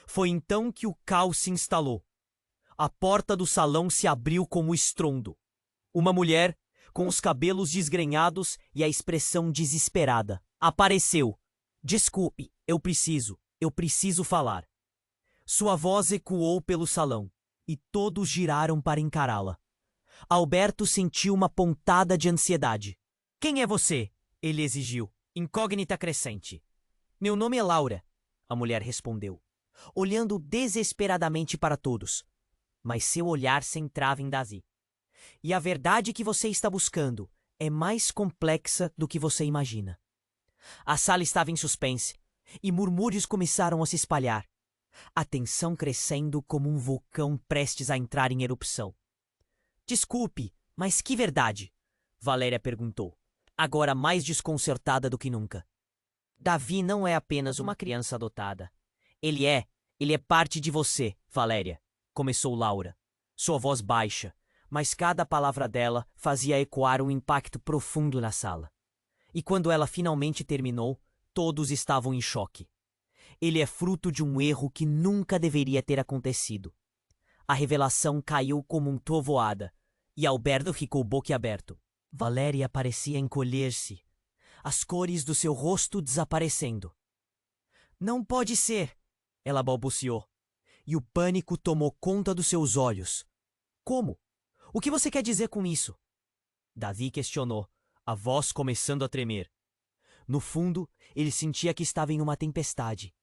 Foi então que o caos se instalou. A porta do salão se abriu com estrondo. Uma mulher, com os cabelos desgrenhados e a expressão desesperada, apareceu. Desculpe, eu preciso falar. Sua voz ecoou pelo salão, e todos giraram para encará-la. Alberto sentiu uma pontada de ansiedade. Quem é você? Ele exigiu, incógnita crescente. Meu nome é Laura, a mulher respondeu, olhando desesperadamente para todos. Mas seu olhar centrava em Davi. E a verdade que você está buscando é mais complexa do que você imagina. A sala estava em suspense, e murmúrios começaram a se espalhar, a tensão crescendo como um vulcão prestes a entrar em erupção. Desculpe, mas que verdade? Valéria perguntou, agora mais desconcertada do que nunca. Davi não é apenas uma criança adotada. Ele é parte de você, Valéria, começou Laura, sua voz baixa, mas cada palavra dela fazia ecoar um impacto profundo na sala. E quando ela finalmente terminou, todos estavam em choque. Ele é fruto de um erro que nunca deveria ter acontecido. A revelação caiu como um trovoada, e Alberto ficou boquiaberto. Valéria parecia encolher-se, as cores do seu rosto desaparecendo. Não pode ser, ela balbuciou, e o pânico tomou conta dos seus olhos. Como? O que você quer dizer com isso? Davi questionou, a voz começando a tremer. No fundo, ele sentia que estava em uma tempestade,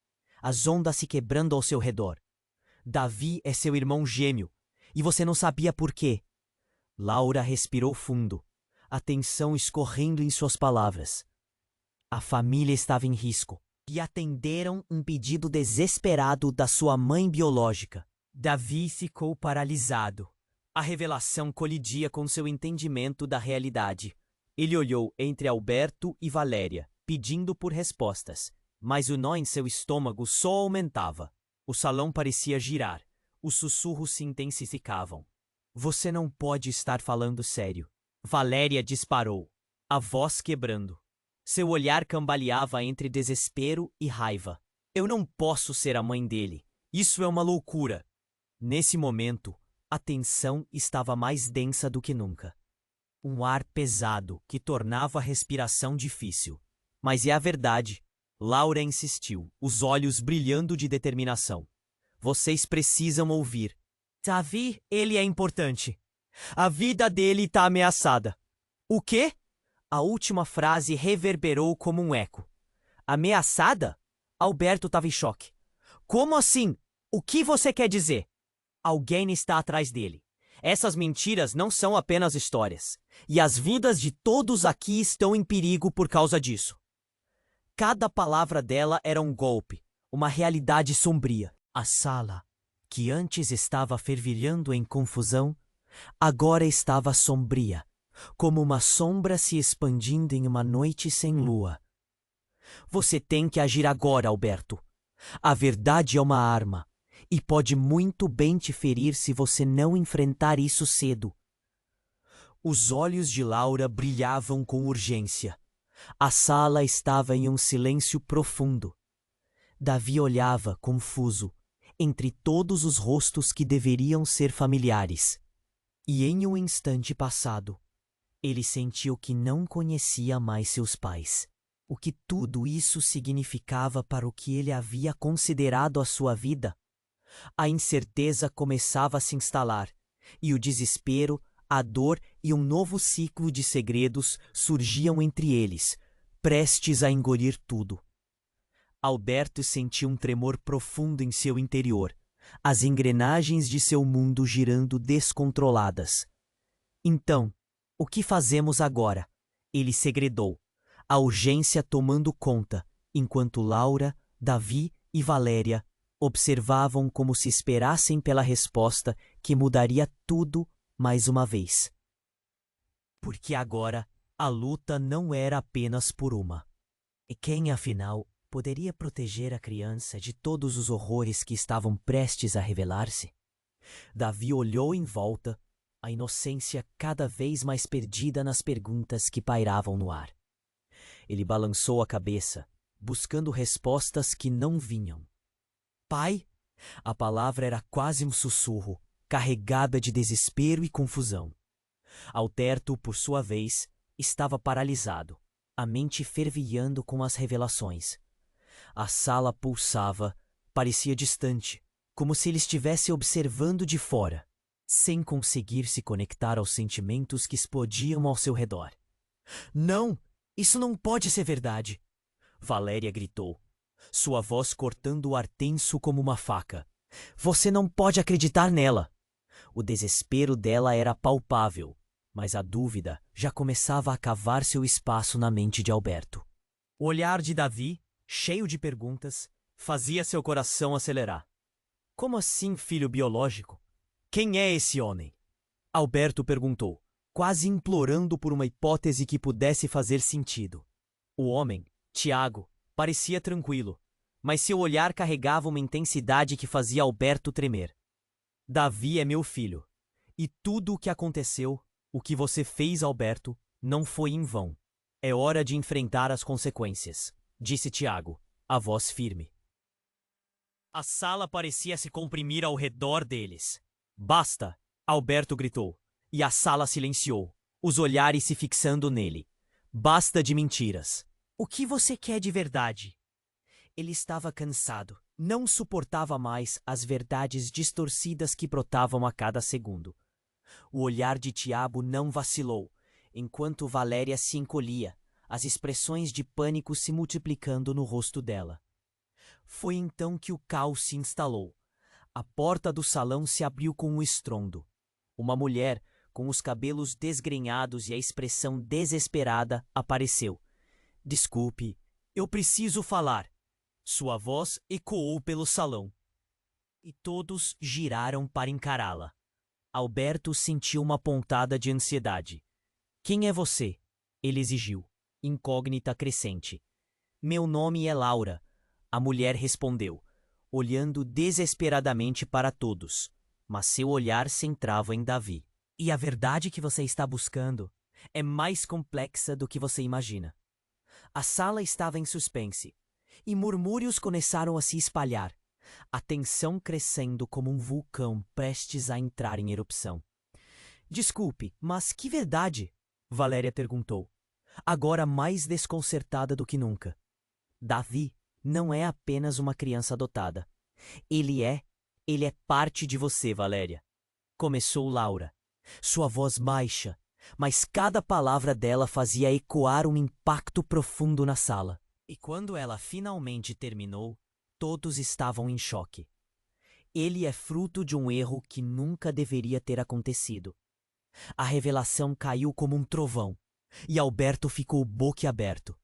as ondas se quebrando ao seu redor. Davi é seu irmão gêmeo, e você não sabia por quê. Laura respirou fundo, a tensão escorrendo em suas palavras. A família estava em risco, e atenderam um pedido desesperado da sua mãe biológica. Davi ficou paralisado. A revelação colidia com seu entendimento da realidade. Ele olhou entre Alberto e Valéria, pedindo por respostas, mas o nó em seu estômago só aumentava. O salão parecia girar. Os sussurros se intensificavam. Você não pode estar falando sério. Valéria disparou, a voz quebrando. Seu olhar cambaleava entre desespero e raiva. Eu não posso ser a mãe dele. Isso é uma loucura. Nesse momento, a tensão estava mais densa do que nunca. Um ar pesado que tornava a respiração difícil. Mas é a verdade. Laura insistiu, os olhos brilhando de determinação. Vocês precisam ouvir. Davi, ele é importante. A vida dele está ameaçada. O quê? A última frase reverberou como um eco. Ameaçada? Alberto estava em choque. Como assim? O que você quer dizer? Alguém está atrás dele. Essas mentiras não são apenas histórias. E as vidas de todos aqui estão em perigo por causa disso. Cada palavra dela era um golpe, uma realidade sombria. A sala, que antes estava fervilhando em confusão, agora estava sombria, como uma sombra se expandindo em uma noite sem lua. Você tem que agir agora, Alberto. A verdade é uma arma, e pode muito bem te ferir se você não enfrentar isso cedo. Os olhos de Laura brilhavam com urgência. A sala estava em um silêncio profundo. Davi olhava, confuso, entre todos os rostos que deveriam ser familiares. E em um instante passado, ele sentiu que não conhecia mais seus pais. O que tudo isso significava para o que ele havia considerado a sua vida? A incerteza começava a se instalar, e o desespero, a dor e um novo ciclo de segredos surgiam entre eles, prestes a engolir tudo. Alberto sentiu um tremor profundo em seu interior, as engrenagens de seu mundo girando descontroladas. Então, o que fazemos agora? Ele segredou, a urgência tomando conta, enquanto Laura, Davi e Valéria observavam como se esperassem pela resposta que mudaria tudo mais uma vez. Porque agora a luta não era apenas por uma. E quem, afinal, poderia proteger a criança de todos os horrores que estavam prestes a revelar-se? Davi olhou em volta, a inocência cada vez mais perdida nas perguntas que pairavam no ar. Ele balançou a cabeça, buscando respostas que não vinham. Pai? A palavra era quase um sussurro, carregada de desespero e confusão. Alberto, por sua vez, estava paralisado, a mente fervilhando com as revelações. A sala pulsava, parecia distante, como se ele estivesse observando de fora, sem conseguir se conectar aos sentimentos que explodiam ao seu redor. Não! Isso não pode ser verdade! Valéria gritou, sua voz cortando o ar tenso como uma faca. Você não pode acreditar nela! O desespero dela era palpável, mas a dúvida já começava a cavar seu espaço na mente de Alberto. O olhar de Davi, cheio de perguntas, fazia seu coração acelerar. Como assim, filho biológico? Quem é esse homem? Alberto perguntou, quase implorando por uma hipótese que pudesse fazer sentido. O homem, Tiago, parecia tranquilo, mas seu olhar carregava uma intensidade que fazia Alberto tremer. Davi é meu filho, e tudo o que aconteceu, o que você fez, Alberto, não foi em vão. É hora de enfrentar as consequências, disse Tiago, a voz firme. A sala parecia se comprimir ao redor deles. Basta! Alberto gritou, e a sala silenciou, os olhares se fixando nele. Basta de mentiras. O que você quer de verdade? Ele estava cansado, não suportava mais as verdades distorcidas que brotavam a cada segundo. O olhar de Tiago não vacilou, enquanto Valéria se encolhia, as expressões de pânico se multiplicando no rosto dela. Foi então que o caos se instalou. A porta do salão se abriu com um estrondo. Uma mulher, com os cabelos desgrenhados e a expressão desesperada, apareceu. Desculpe, eu preciso falar. Sua voz ecoou pelo salão. E todos giraram para encará-la. Alberto sentiu uma pontada de ansiedade. Quem é você? Ele exigiu, incógnita crescente. Meu nome é Laura, a mulher respondeu, olhando desesperadamente para todos, mas seu olhar centrava em Davi. E a verdade que você está buscando é mais complexa do que você imagina. A sala estava em suspense, e murmúrios começaram a se espalhar, a tensão crescendo como um vulcão prestes a entrar em erupção. Desculpe, mas que verdade? Valéria perguntou, agora mais desconcertada do que nunca. Davi não é apenas uma criança adotada. Ele é parte de você, Valéria. Começou Laura, sua voz baixa, mas cada palavra dela fazia ecoar um impacto profundo na sala. E quando ela finalmente terminou, todos estavam em choque. Ele é fruto de um erro que nunca deveria ter acontecido. A revelação caiu como um trovão, e Alberto ficou boquiaberto.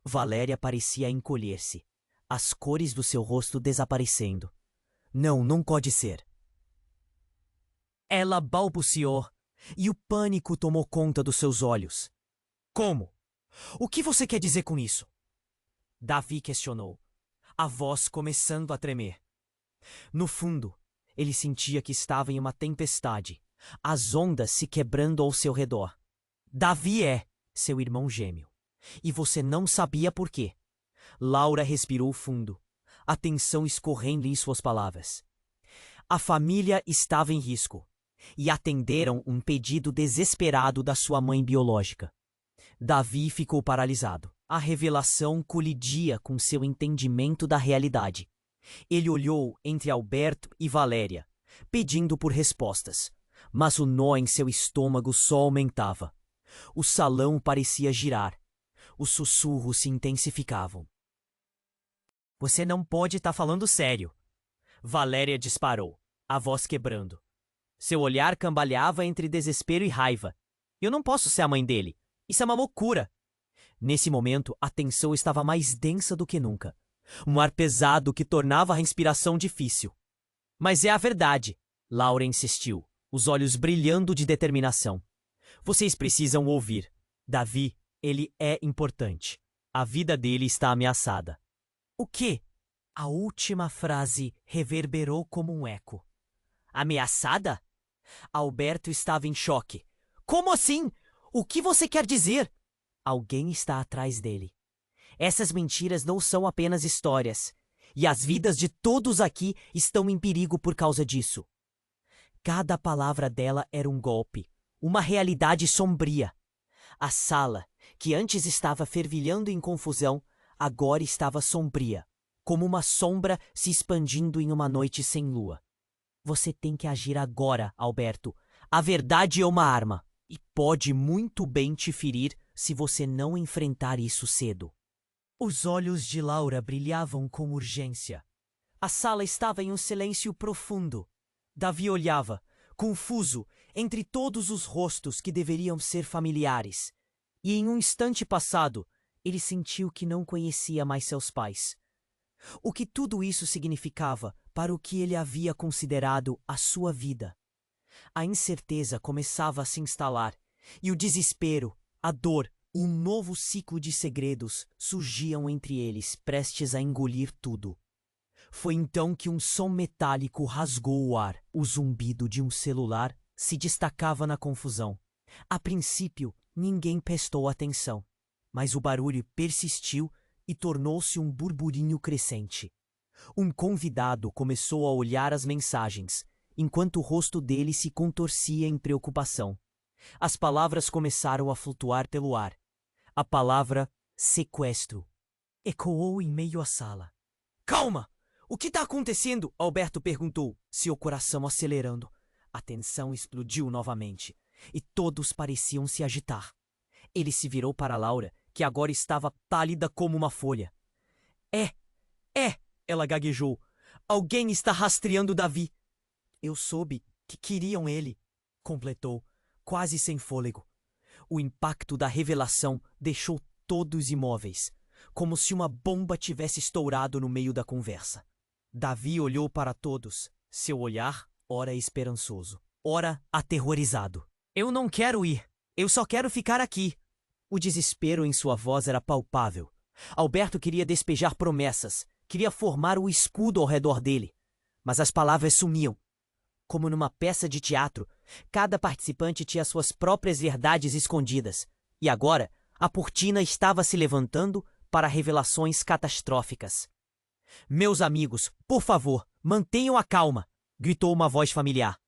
Valéria parecia encolher-se, as cores do seu rosto desaparecendo. Não pode ser. Ela balbuciou, e o pânico tomou conta dos seus olhos. Como? O que você quer dizer com isso? Davi questionou, a voz começando a tremer. No fundo, ele sentia que estava em uma tempestade, as ondas se quebrando ao seu redor. Davi é seu irmão gêmeo, e você não sabia por quê. Laura respirou fundo, a tensão escorrendo em suas palavras. A família estava em risco, e atenderam um pedido desesperado da sua mãe biológica. Davi ficou paralisado. A revelação colidia com seu entendimento da realidade. Ele olhou entre Alberto e Valéria, pedindo por respostas, mas o nó em seu estômago só aumentava. O salão parecia girar. Os sussurros se intensificavam. Você não pode estar falando sério. Valéria disparou, a voz quebrando. Seu olhar cambaleava entre desespero e raiva. Eu não posso ser a mãe dele. Isso é uma loucura. Nesse momento, a tensão estava mais densa do que nunca. Um ar pesado que tornava a respiração difícil. Mas é a verdade, Laura insistiu, os olhos brilhando de determinação. Vocês precisam ouvir. Davi, ele é importante. A vida dele está ameaçada. O quê? A última frase reverberou como um eco. Ameaçada? Alberto estava em choque. Como assim? O que você quer dizer? Alguém está atrás dele. Essas mentiras não são apenas histórias. E as vidas de todos aqui estão em perigo por causa disso. Cada palavra dela era um golpe, uma realidade sombria. A sala, que antes estava fervilhando em confusão, agora estava sombria, como uma sombra se expandindo em uma noite sem lua. Você tem que agir agora, Alberto. A verdade é uma arma, e pode muito bem te ferir se você não enfrentar isso cedo. Os olhos de Laura brilhavam com urgência. A sala estava em um silêncio profundo. Davi olhava, confuso, entre todos os rostos que deveriam ser familiares. E em um instante passado, ele sentiu que não conhecia mais seus pais. O que tudo isso significava para o que ele havia considerado a sua vida? A incerteza começava a se instalar, e o desespero, a dor, um novo ciclo de segredos surgiam entre eles, prestes a engolir tudo. Foi então que um som metálico rasgou o ar. O zumbido de um celular se destacava na confusão. A princípio, ninguém prestou atenção, mas o barulho persistiu e tornou-se um burburinho crescente. Um convidado começou a olhar as mensagens, enquanto o rosto dele se contorcia em preocupação. As palavras começaram a flutuar pelo ar. A palavra sequestro ecoou em meio à sala. Calma! O que está acontecendo? Alberto perguntou, seu coração acelerando. A tensão explodiu novamente, e todos pareciam se agitar. Ele se virou para Laura, que agora estava pálida como uma folha. Ela gaguejou. Alguém está rastreando Davi. Eu soube que queriam ele, completou, quase sem fôlego. O impacto da revelação deixou todos imóveis, como se uma bomba tivesse estourado no meio da conversa. Davi olhou para todos, seu olhar, ora esperançoso, ora aterrorizado. Eu não quero ir, eu só quero ficar aqui. O desespero em sua voz era palpável. Alberto queria despejar promessas, queria formar o escudo ao redor dele, mas as palavras sumiam. Como numa peça de teatro, cada participante tinha suas próprias verdades escondidas, e agora a cortina estava se levantando para revelações catastróficas. Meus amigos, por favor, mantenham a calma, gritou uma voz familiar.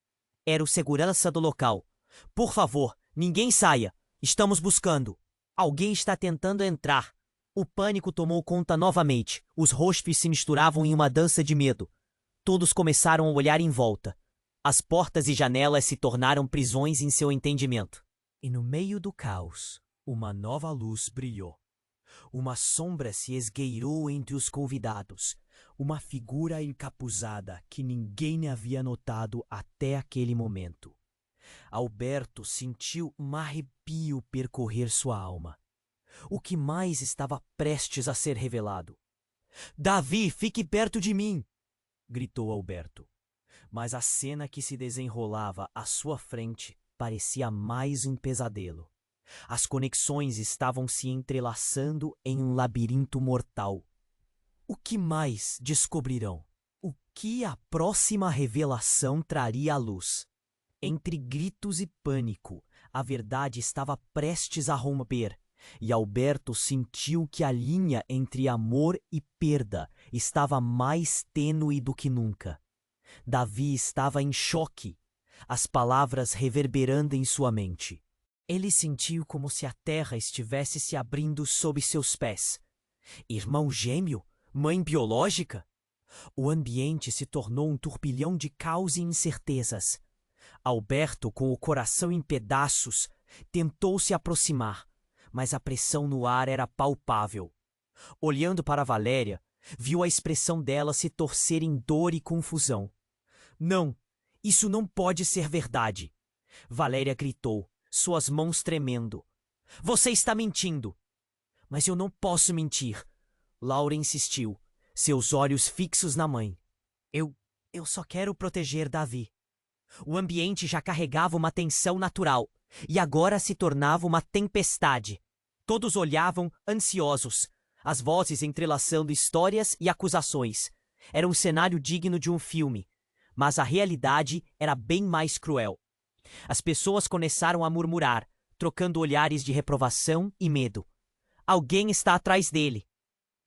Era o segurança do local. Por favor, ninguém saia. Estamos buscando. Alguém está tentando entrar. O pânico tomou conta novamente. Os rostos se misturavam em uma dança de medo. Todos começaram a olhar em volta. As portas e janelas se tornaram prisões em seu entendimento. E no meio do caos, uma nova luz brilhou. Uma sombra se esgueirou entre os convidados. Uma figura encapuzada que ninguém havia notado até aquele momento. Alberto sentiu um arrepio percorrer sua alma. O que mais estava prestes a ser revelado? Davi, fique perto de mim! Gritou Alberto. Mas a cena que se desenrolava à sua frente parecia mais um pesadelo. As conexões estavam se entrelaçando em um labirinto mortal. O que mais descobrirão? O que a próxima revelação traria à luz? Entre gritos e pânico, a verdade estava prestes a romper, e Alberto sentiu que a linha entre amor e perda estava mais tênue do que nunca. Davi estava em choque, as palavras reverberando em sua mente. Ele sentiu como se a terra estivesse se abrindo sob seus pés. Irmão gêmeo? Mãe biológica? O ambiente se tornou um turbilhão de caos e incertezas. Alberto, com o coração em pedaços, tentou se aproximar, mas a pressão no ar era palpável. Olhando para Valéria, Viu a expressão dela se torcer em dor e confusão. Não, isso não pode ser verdade. Valéria gritou, suas mãos tremendo. Você está mentindo. Mas eu não posso mentir. Laura insistiu, seus olhos fixos na mãe. Eu só quero proteger Davi. O ambiente já carregava uma tensão natural e agora se tornava uma tempestade. Todos olhavam ansiosos, as vozes entrelaçando histórias e acusações. Era um cenário digno de um filme, mas a realidade era bem mais cruel. As pessoas começaram a murmurar, trocando olhares de reprovação e medo. Alguém está atrás dele.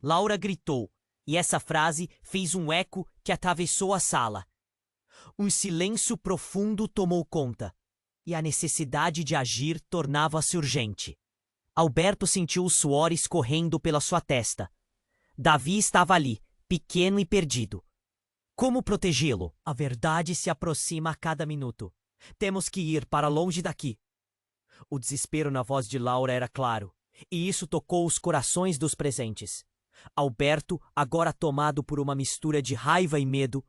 Laura gritou, e essa frase fez um eco que atravessou a sala. Um silêncio profundo tomou conta, e a necessidade de agir tornava-se urgente. Alberto sentiu o suor escorrendo pela sua testa. Davi estava ali, pequeno e perdido. Como protegê-lo? A verdade se aproxima a cada minuto. Temos que ir para longe daqui. O desespero na voz de Laura era claro, e isso tocou os corações dos presentes. Alberto, agora tomado por uma mistura de raiva e medo,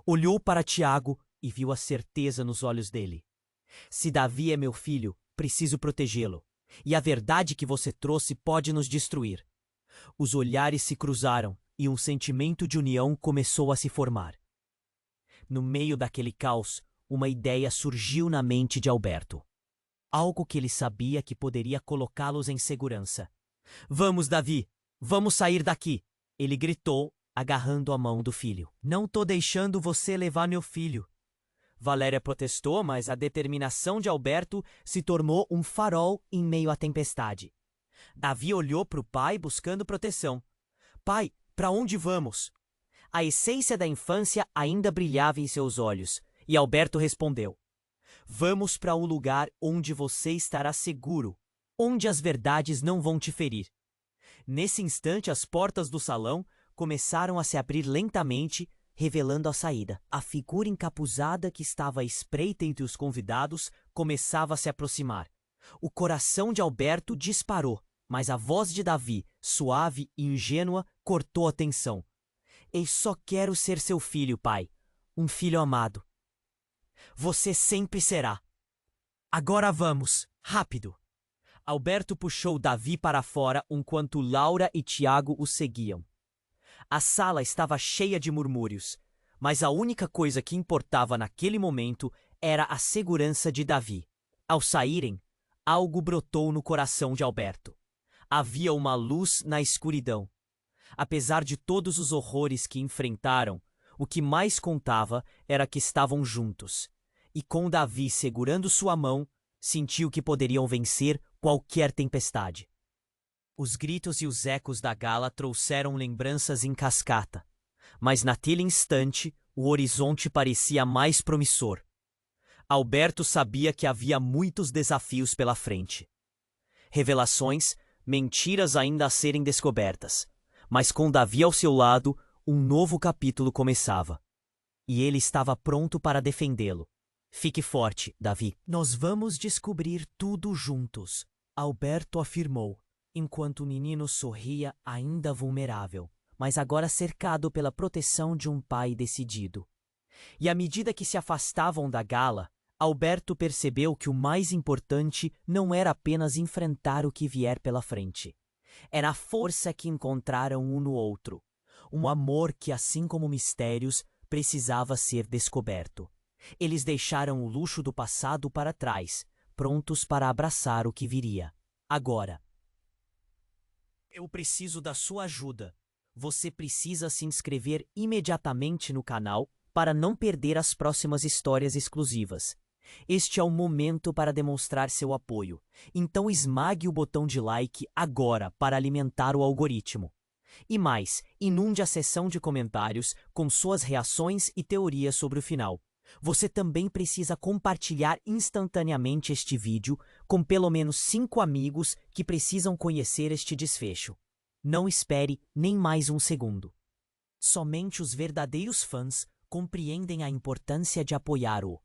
olhou para Tiago e viu a certeza nos olhos dele. Se Davi é meu filho, preciso protegê-lo. E a verdade que você trouxe pode nos destruir. Os olhares se cruzaram e um sentimento de união começou a se formar. No meio daquele caos, uma ideia surgiu na mente de Alberto. Algo que ele sabia que poderia colocá-los em segurança. Vamos, Davi! Vamos sair daqui! Ele gritou, agarrando a mão do filho. Não tô deixando você levar meu filho. Valéria protestou, mas a determinação de Alberto se tornou um farol em meio à tempestade. Davi olhou para o pai buscando proteção. Pai, para onde vamos? A essência da infância ainda brilhava em seus olhos, e Alberto respondeu. Vamos para um lugar onde você estará seguro, onde as verdades não vão te ferir. Nesse instante, as portas do salão começaram a se abrir lentamente, revelando a saída. A figura encapuzada que estava à espreita entre os convidados começava a se aproximar. O coração de Alberto disparou, mas a voz de Davi, suave e ingênua, cortou a tensão. Eu só quero ser seu filho, pai. Um filho amado. Você sempre será. Agora vamos, rápido. Alberto puxou Davi para fora enquanto Laura e Tiago o seguiam. A sala estava cheia de murmúrios, mas a única coisa que importava naquele momento era a segurança de Davi. Ao saírem, algo brotou no coração de Alberto. Havia uma luz na escuridão. Apesar de todos os horrores que enfrentaram, o que mais contava era que estavam juntos. E com Davi segurando sua mão, sentiu que poderiam vencer qualquer tempestade. Os gritos e os ecos da gala trouxeram lembranças em cascata, mas naquele instante o horizonte parecia mais promissor. Alberto sabia que havia muitos desafios pela frente. Revelações, mentiras ainda a serem descobertas, mas com Davi ao seu lado, um novo capítulo começava. E ele estava pronto para defendê-lo. Fique forte, Davi. Nós vamos descobrir tudo juntos, Alberto afirmou, enquanto o menino sorria ainda vulnerável, mas agora cercado pela proteção de um pai decidido. E à medida que se afastavam da gala, Alberto percebeu que o mais importante não era apenas enfrentar o que vier pela frente. Era a força que encontraram um no outro. Um amor que, assim como mistérios, precisava ser descoberto. Eles deixaram o luxo do passado para trás, prontos para abraçar o que viria. Agora. Eu preciso da sua ajuda. Você precisa se inscrever imediatamente no canal para não perder as próximas histórias exclusivas. Este é o momento para demonstrar seu apoio. Então esmague o botão de like agora para alimentar o algoritmo. E mais, inunde a seção de comentários com suas reações e teorias sobre o final. Você também precisa compartilhar instantaneamente este vídeo com pelo menos 5 amigos que precisam conhecer este desfecho. Não espere nem mais um segundo. Somente os verdadeiros fãs compreendem a importância de apoiar o